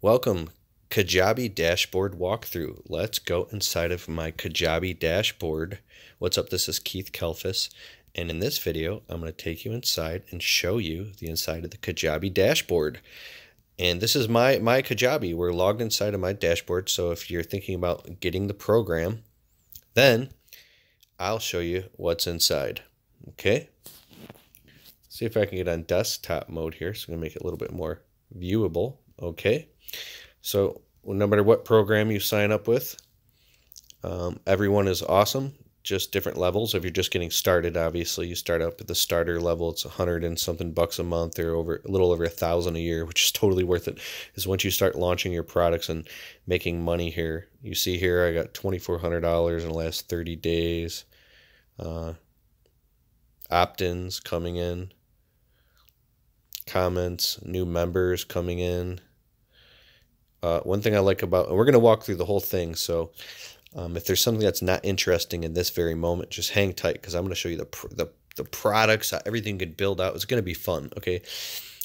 Welcome, Kajabi dashboard walkthrough. Let's go inside of my Kajabi dashboard. What's up? This is Keith Kalfas, and in this video, I'm going to take you inside and show you the inside of the Kajabi dashboard. And this is my Kajabi. We're logged inside of my dashboard, so if you're thinking about getting the program, then I'll show you what's inside. Okay? See if I can get on desktop mode here, so I'm going to make it a little bit more viewable. Okay? So no matter what program you sign up with, everyone is awesome, just different levels. If you're just getting started, obviously you start up at the starter level. It's $100 and something a month, or a little over $1,000 a year, which is totally worth it. Is once you start launching your products and making money here. You see here I got $2,400 in the last 30 days. Opt-ins coming in, comments, new members coming in. One thing I like about, and we're going to walk through the whole thing, so if there's something that's not interesting in this very moment, just hang tight, because I'm going to show you the products, how everything could build out. It's going to be fun, okay?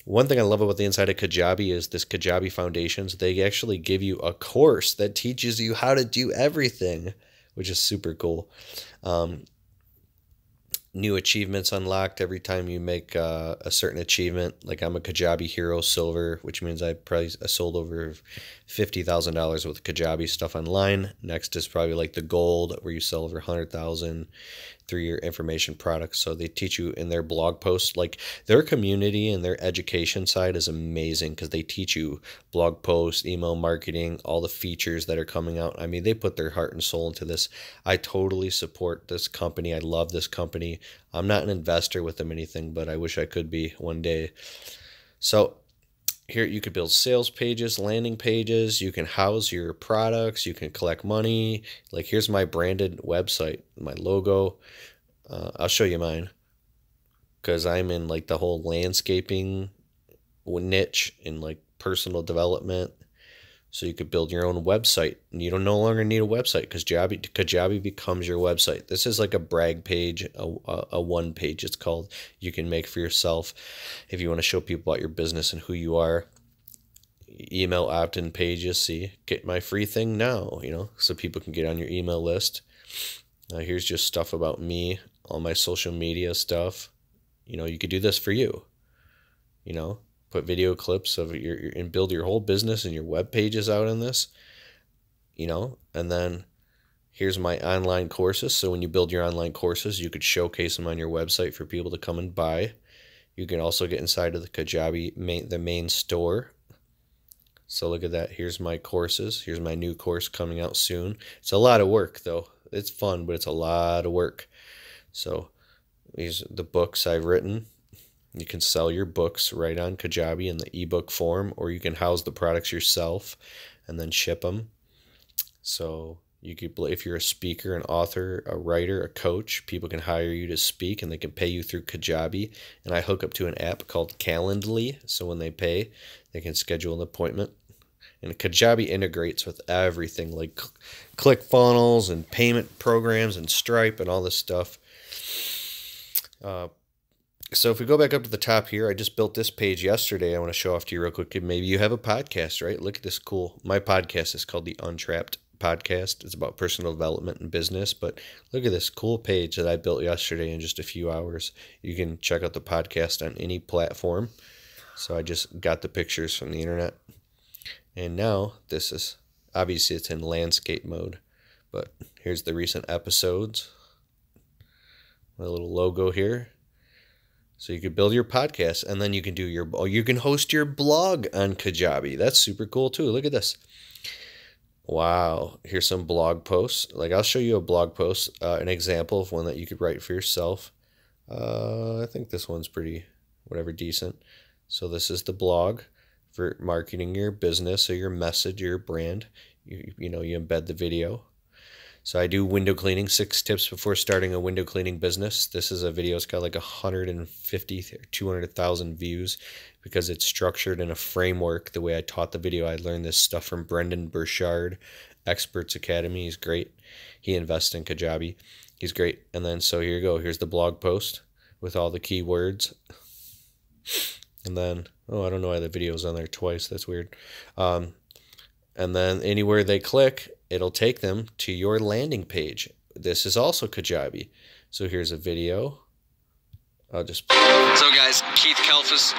One thing I love about the inside of Kajabi is this Kajabi Foundations. They actually give you a course that teaches you how to do everything, which is super cool. New achievements unlocked every time you make a certain achievement. Like I'm a Kajabi Hero Silver, which means I sold over $50,000 with Kajabi stuff online. Next is probably like the Gold, where you sell over 100,000 through your information products. So they teach you in their blog posts, like their community and their education side is amazing, because they teach you blog posts, email marketing, all the features that are coming out. I mean, they put their heart and soul into this. I totally support this company. I love this company. I'm not an investor with them anything, but I wish I could be one day. So here you could build sales pages, landing pages, you can house your products, you can collect money. Like here's my branded website, my logo. I'll show you mine, because I'm in like the whole landscaping niche in like personal development. So you could build your own website, and you don't no longer need a website, because Kajabi becomes your website. This is like a brag page, a one page it's called, you can make for yourself if you want to show people about your business and who you are. Email opt-in pages, see, get my free thing now, you know, so people can get on your email list. Here's just stuff about me, all my social media stuff. You know, you could do this for you, you know. Put video clips of and build your whole business and your web pages out in this, you know. And then here's my online courses. So when you build your online courses, you could showcase them on your website for people to come and buy. You can also get inside of the Kajabi the main store. So look at that. Here's my courses. Here's my new course coming out soon. It's a lot of work though. It's fun, but it's a lot of work. So these are the books I've written. You can sell your books right on Kajabi in the ebook form, or you can house the products yourself and then ship them. So you could, if you're a speaker, an author, a writer, a coach, people can hire you to speak, and they can pay you through Kajabi. And I hook up to an app called Calendly, so when they pay, they can schedule an appointment. And Kajabi integrates with everything, like ClickFunnels and payment programs and Stripe and all this stuff. So if we go back up to the top here, I just built this page yesterday. I want to show off to you real quick. Maybe you have a podcast, right? Look at this cool. My podcast is called the Untrapped Podcast. It's about personal development and business. But look at this cool page that I built yesterday in just a few hours. You can check out the podcast on any platform. So I just got the pictures from the internet. And now this is, obviously it's in landscape mode. But here's the recent episodes. My little logo here. So you could build your podcast, and then you can do you can host your blog on Kajabi. That's super cool too. Look at this. Wow. Here's some blog posts. Like I'll show you a blog post, an example of one that you could write for yourself. I think this one's pretty, decent. So this is the blog for marketing your business or your message, your brand. You know, you embed the video. So I do window cleaning, 6 tips before starting a window cleaning business. This is a video. It's got like 150 or 200,000 views, because it's structured in a framework. The way I taught the video, I learned this stuff from Brendan Burchard, Experts Academy. He's great. He invests in Kajabi. He's great. And then so here you go. Here's the blog post with all the keywords. And then, oh, I don't know why the video's on there twice. That's weird. And then anywhere they click, it'll take them to your landing page. This is also Kajabi. So here's a video. I'll just... So guys, Keith Kalfas.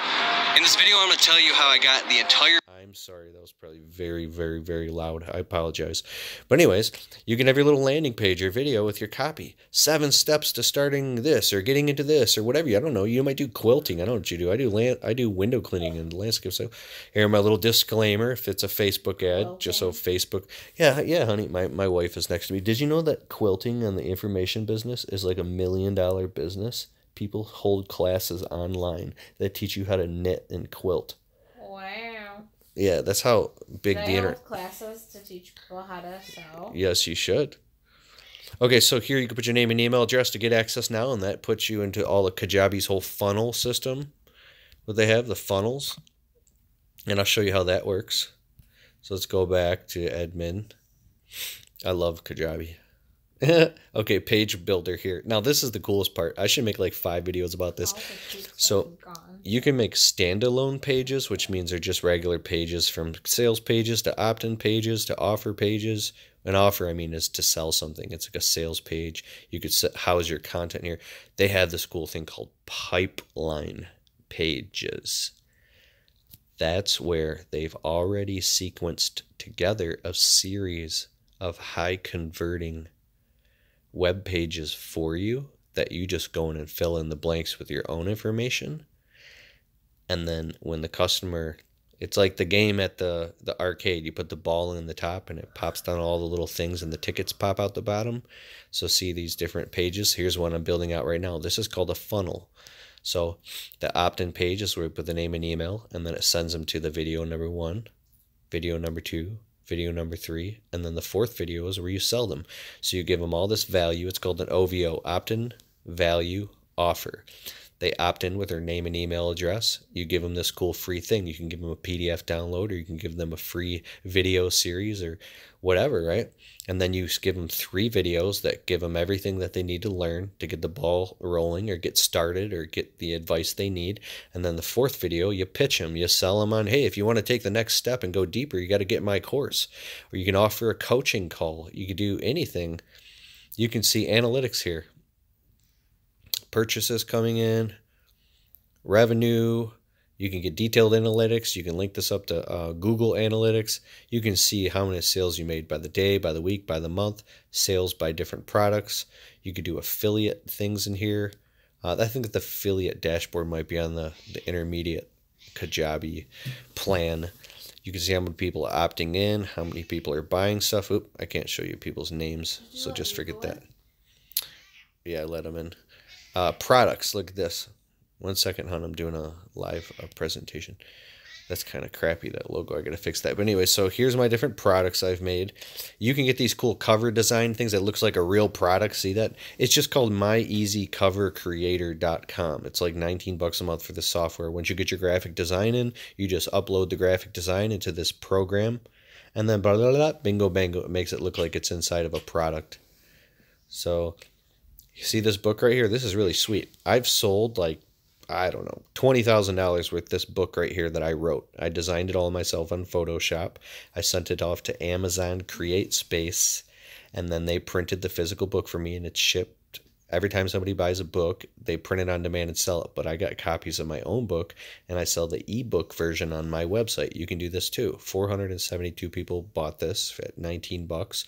In this video, I'm going to tell you how I got the entire... I'm sorry, that was probably very, very, very loud. I apologize. But anyways, you can have your little landing page or video with your copy. 7 steps to starting this or getting into this or whatever. I don't know. You might do quilting. I don't know what you do. I do window cleaning and landscape. So here, my little disclaimer. If it's a Facebook ad, Okay. just so Facebook. Yeah, honey. My wife is next to me. Did you know that quilting and the information business is like $1 million business? People hold classes online that teach you how to knit and quilt. Wow. Yeah, that's how big Should the I internet. hold classes to teach people how to sew? Yes, you should. Okay, so here you can put your name and email address to get access now, and that puts you into all of Kajabi's whole funnel system. What they have, the funnels. And I'll show you how that works. So let's go back to admin. I love Kajabi. Okay, page builder here. Now this is the coolest part. I should make like 5 videos about this. So you can make standalone pages, which means they're just regular pages, from sales pages to opt-in pages to offer pages. An offer, I mean, is to sell something. It's like a sales page. You could house your content here. They have this cool thing called pipeline pages. That's where they've already sequenced together a series of high converting web pages for you that you just go in and fill in the blanks with your own information. And then when the customer, it's like the game at the arcade. You put the ball in the top and it pops down all the little things and the tickets pop out the bottom. So see these different pages. Here's one I'm building out right now. This is called a funnel. So the opt-in page is where we put the name and email, and then it sends them to the video number 1, video number 2, video number 3, and then the 4th video is where you sell them. So you give them all this value. It's called an OVO, opt-in value offer. They opt in with their name and email address. You give them this cool free thing. You can give them a PDF download, or you can give them a free video series or whatever, right? And then you give them 3 videos that give them everything that they need to learn to get the ball rolling or get started or get the advice they need. And then the 4th video, you pitch them. You sell them on, hey, if you want to take the next step and go deeper, you got to get my course. Or you can offer a coaching call. You could do anything. You can see analytics here. Purchases coming in, revenue. You can get detailed analytics. You can link this up to Google Analytics. You can see how many sales you made by the day, by the week, by the month, sales by different products. You could do affiliate things in here. I think that the affiliate dashboard might be on the intermediate Kajabi plan. You can see how many people are opting in, how many people are buying stuff. Oop, I can't show you people's names, so just forget that. Yeah, I let them in. Products, look at this. 1 second, hon, I'm doing a live presentation. That's kind of crappy, that logo. I got to fix that. But anyway, so here's my different products I've made. You can get these cool cover design things that looks like a real product. See that? It's just called myeasycovercreator.com. It's like $19 a month for the software. Once you get your graphic design in, you just upload the graphic design into this program. And then blah, blah, blah, bingo, bango. It makes it look like it's inside of a product. So you see this book right here? This is really sweet. I've sold like, I don't know, $20,000 worth this book right here that I wrote. I designed it all myself on Photoshop. I sent it off to Amazon Create Space, and then they printed the physical book for me, and it's shipped. Every time somebody buys a book, they print it on demand and sell it. But I got copies of my own book, and I sell the ebook version on my website. You can do this too. 472 people bought this at $19.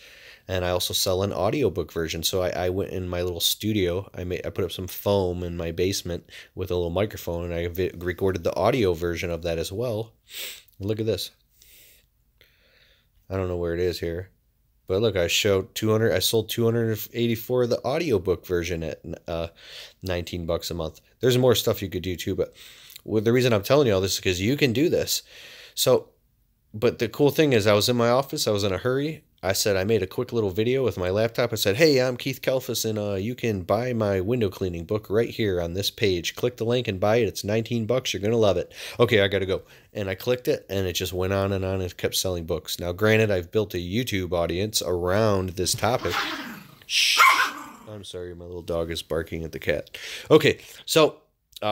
And I also sell an audiobook version. So I went in my little studio. I put up some foam in my basement with a little microphone, and I recorded the audio version of that as well. Look at this. I don't know where it is here. But look, I sold 284 of the audiobook version at $19 a month. There's more stuff you could do too, but the reason I'm telling you all this is because you can do this. So, but the cool thing is I was in my office, I was in a hurry. I said, I made a quick little video with my laptop. I said, hey, I'm Keith Kalfas, and you can buy my window cleaning book right here on this page. Click the link and buy it. It's $19. You're going to love it. Okay, I got to go. And I clicked it, and it just went on and kept selling books. Now, granted, I've built a YouTube audience around this topic. Shh. I'm sorry, my little dog is barking at the cat. Okay, so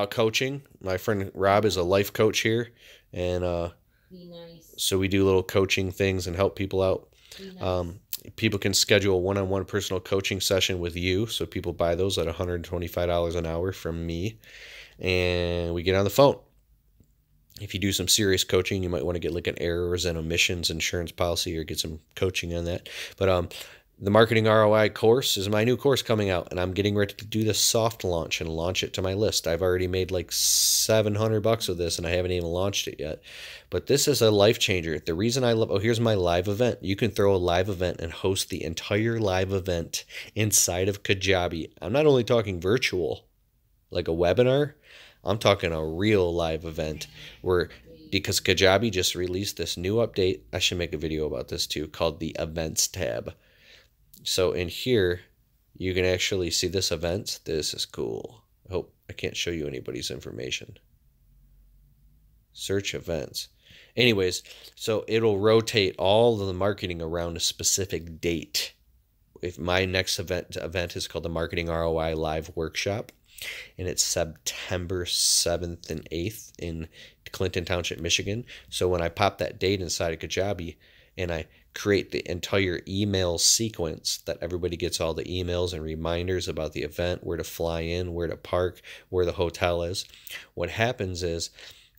coaching. My friend Rob is a life coach here, and Be nice. So we do little coaching things and help people out. Be nice. People can schedule a one-on-one personal coaching session with you. So people buy those at $125 an hour from me, and we get on the phone. If you do some serious coaching, you might want to get like an errors and omissions insurance policy or get some coaching on that. But the Marketing ROI course is my new course coming out, and I'm getting ready to do the soft launch and launch it to my list. I've already made like $700 of this, and I haven't even launched it yet. But this is a life changer. The reason I love, here's my live event. You can throw a live event and host the entire live event inside of Kajabi. I'm not only talking virtual, like a webinar. I'm talking a real live event where, because Kajabi just released this new update, I should make a video about this too, called the Events tab. So in here, you can actually see this event. This is cool. I hope I can't show you anybody's information. Search events. Anyways, so it'll rotate all of the marketing around a specific date. If my next event is called the Marketing ROI Live Workshop, and it's September 7th and 8th in Clinton Township, Michigan. So when I pop that date inside of Kajabi and I create the entire email sequence that everybody gets all the emails and reminders about the event, where to fly in, where to park, where the hotel is, what happens is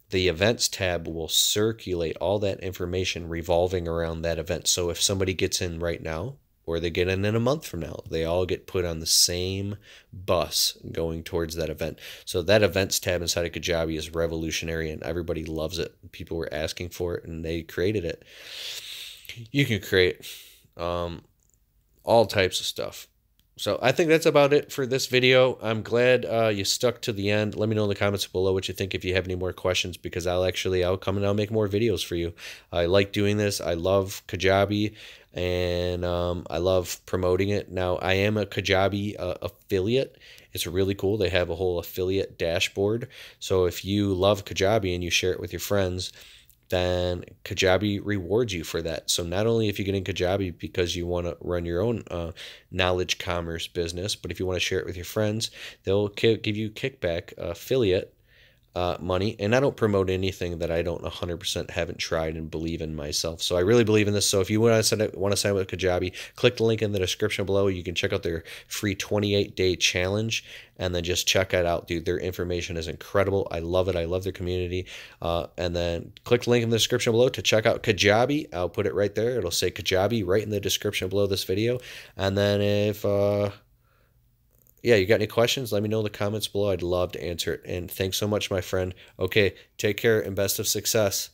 the events tab will circulate all that information revolving around that event. So if somebody gets in right now, or they get in a month from now, they all get put on the same bus going towards that event. So that events tab inside of Kajabi is revolutionary, and everybody loves it. People were asking for it, and they created it. You can create all types of stuff. So I think that's about it for this video. I'm glad you stuck to the end. Let me know in the comments below what you think if you have any more questions, because I'll come and I'll make more videos for you. I like doing this. I love Kajabi, and I love promoting it. Now, I am a Kajabi affiliate. It's really cool. They have a whole affiliate dashboard. So if you love Kajabi and you share it with your friends, then Kajabi rewards you for that. So not only if you get in Kajabi because you want to run your own knowledge commerce business, but if you want to share it with your friends, they'll give you kickback affiliate money. And I don't promote anything that I don't 100% haven't tried and believe in myself. So I really believe in this. So if you want to sign up with Kajabi, click the link in the description below. You can check out their free 28-day challenge, and then just check it out, dude. Their information is incredible. I love it. I love their community. And then click the link in the description below to check out Kajabi. I'll put it right there. It'll say Kajabi right in the description below this video. And then if yeah, you got any questions, let me know in the comments below. I'd love to answer it. And thanks so much, my friend. Okay, take care and best of success.